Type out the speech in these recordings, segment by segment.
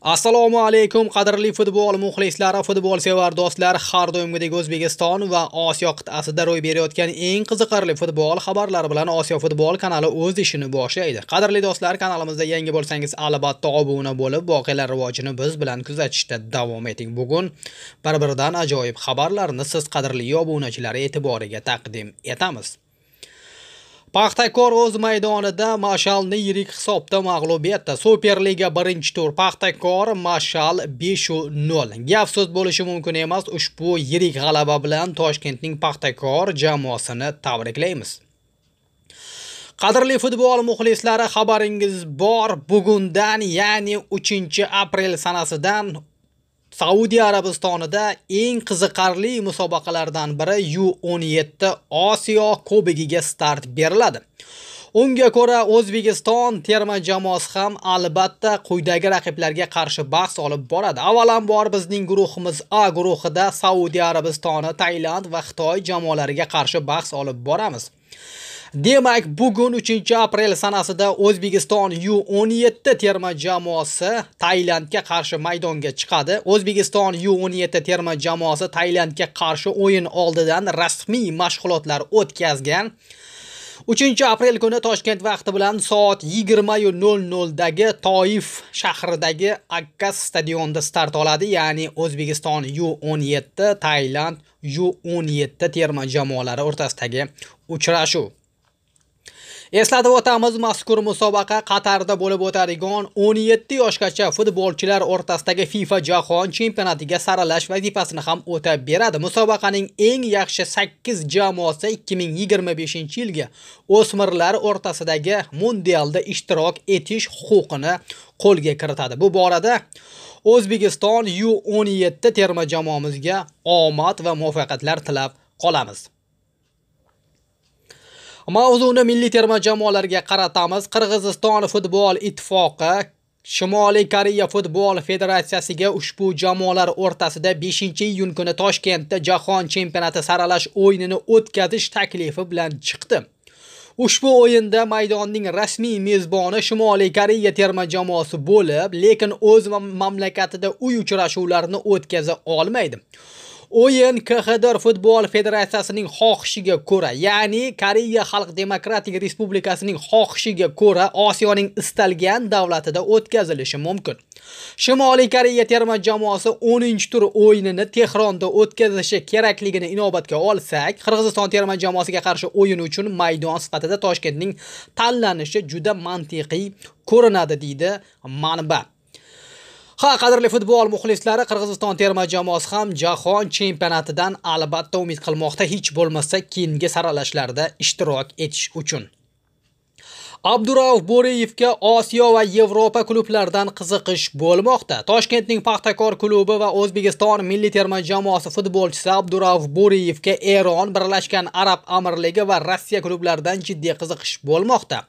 Assalomu alaykum qadrli futbol muxlislari, futbol sevar do'stlar. Har doimgidek O'zbekiston va Osiyo qit'asida ro'y berayotgan eng qiziqarli futbol xabarlari bilan Osiyo futbol kanali o'z ishini boshlaydi. Qadrli do'stlar, kanalimizda yangi bo'lsangiz, albatta obuna bo'lib, voqealar rivojini biz bilan kuzatishda davom eting. Bugun bir-biridan ajoyib xabarlarni siz qadrli obunachilar e'tiboriga taqdim etamiz. Paxtakor o'z maydonida Mashalni yirik hisobda mag'lub etdi. Superliga 1-tur Paxtakor Mashal 5-0. Gap so'z bo'lishi mumkin emas. Ushbu yirik g'alaba bilan Toshkentning Paxtakor jamoasini tabriklaymiz. Qadrli futbol muxlislari, xabaringiz bor. Bugundan, ya'ni 3-aprel sanasidan Saudiya Arabistonida eng qiziqarli musobaqalardan biri U17 Osiyo Kubogiga start beriladi. Unga ko'ra O'zbekiston terma jamoasi ham albatta quyidagi raqiblarga qarshi bahs olib boradi. Avvalambor bizning guruhimiz A guruhida Saudiya Arabistoni, Tailand va Xitoy jamoalariga qarshi bahs olib boramiz. Demak, bugun 3-aprel sanasida O'zbekiston U17 terma jamoasi Tailandga qarshi maydonga chiqadi. O'zbekiston U17 terma jamoasi Tailandga qarshi o'yin oldidan rasmiy mashg'ulotlar o'tkazgan. 3-aprel kuni Toshkent vaqti bilan soat 20:00 dagi Toif shahridagi Akkas stadionida start oladi, ya'ni O'zbekiston U17 Tailand U17 terma jamoalari o'rtasidagi uchrashuv. Eslatib o'tamiz, mazkur musobaqa Qatarda bo'lib o'tadigan 17 yoshgacha futbolchilar o'rtasidagi FIFA Jahon chempionatiga saralash vazifasini ham o'tab beradi. Musobaqaning eng yaxshi 8 jamoasi 2025-yilga o'smirlar o'rtasidagi mundialda ishtirok etish huquqini qo'lga kiritadi. Bu borada O'zbekiston U17 terma jamoamizga omad va muvaffaqiyatlar tilab qolamiz. Mavzuni milliy terma jamoalarga qaratamiz. Qirg'iziston futbol ittifoqi Shimoliy Koreya futbol federatsiyasiga ushbu jamoalar o'rtasida 5-iyun kuni Toshkentda Jahon chempionati saralash o'yinini o'tkazish taklifi bilan chiqdi. Ushbu o'yinda maydonning rasmiy mezboni Shimoliy Koreya terma jamoasi bo'lib, lekin o'z mamlakatida uy uchrashuvlarini o'tkaza olmaydi. O'yin KXDR futbol federatsiyasining xohishiga ko'ra, ya'ni Koreya Xalq Demokratik Respublikasining xohishiga ko'ra Osiyoning istalgan davlatida o'tkazilishi mumkin. Shimoliy Koreya terma jamoasi 10-tur o'yinini Tehronda o'tkazishi kerakligini inobatga olsak, Qirg'iziston terma jamoasiga qarshi o'yin uchun maydon sifatida Toshkentning tanlanishi juda mantiqiy ko'rinadi, deydi manba. Qadrli futbol muxlislari, Qirg'iziston terma jamoasi ham jahon chempionatidan albatta umid qilmoqda, hech bo'lmasa keyingi saralashlarda ishtirok etish uchun. Abdurauf Bo'riyevga Osiyo va Yevropa klublaridan qiziqish bo'lmoqda. Toshkentning Paxtakor klubi va O'zbekiston milliy terma jamoasi futbolchisi Abdurauf Bo'riyevga Eron, Birlashgan Arab Amirligi va Rossiya klublaridan jiddiy qiziqish bo'lmoqda.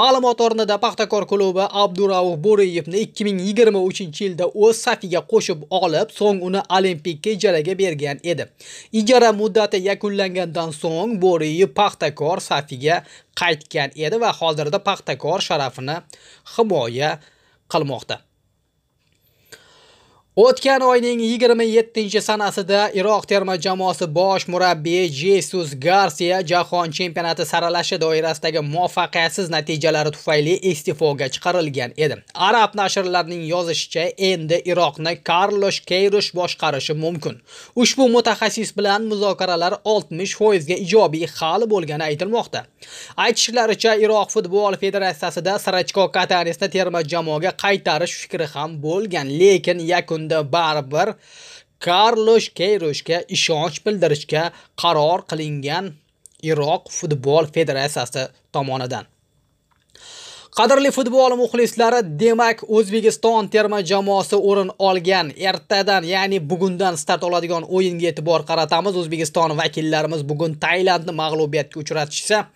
Ma'lumot o'rnida Paxtakor klubi Abdurauf Bo'riyevni 2023-yilda o'z safiga qo'shib olib, so'ng uni Olimpikka ijaraga bergan edi. Ijara muddati yakunlangandan so'ng Bo'riyev Paxtakor safiga qaytgan edi va hozirda Paxtakor sharafini himoya qilmoqda. O'tgan oyning 27-sanasida Iroq terma jamoasi bosh murabbiyi Jesus Garcia Jahon chempionati saralashi doirasidagi muvaffaqiyatsiz natijalari tufayli iste'foga chiqarilgan edi. Arab nashrlarining yozishicha, endi Iroqni Carlos Queiroz boshqarishi mumkin. Ushbu mutaxassis bilan muzokaralar 60% ga ijobiy hal bo'lgani aytilmoqda. Aytishlaricha, Iroq futbol federatsiyasida Sirachko Katanisni terma jamoaga qaytarish fikri ham bo'lgan, lekin yakunda baribir Carlos Queirozga ishonch bildirishga qaror qilingan Iroq futbol federatsiyasi tomonidan. Qadrli futbol muxlislari, demak O'zbekiston terma jamoasi o'rin olgan ertadan, ya'ni bugundan start oladigan o'yinga e'tibor qaratamiz. O'zbekiston vakillarimiz bugun Tailandni mag'lubiyatga uchratishsa,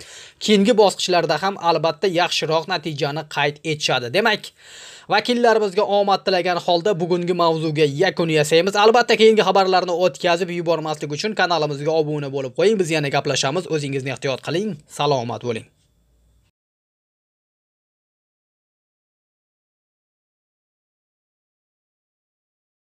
keyingi bosqichlarda ham albatta yaxshiroq natijani qayd etishadi. Demak, vakillarimizga omad tilagan holda bugungi mavzuga yakun yasaymiz. Albatta keyingi xabarlarni o'tkazib yubormaslik uchun kanalimizga obuna bo'lib qo'ying. Biz yana gaplashamiz. O'zingizni ehtiyot qiling. Salomat bo'ling.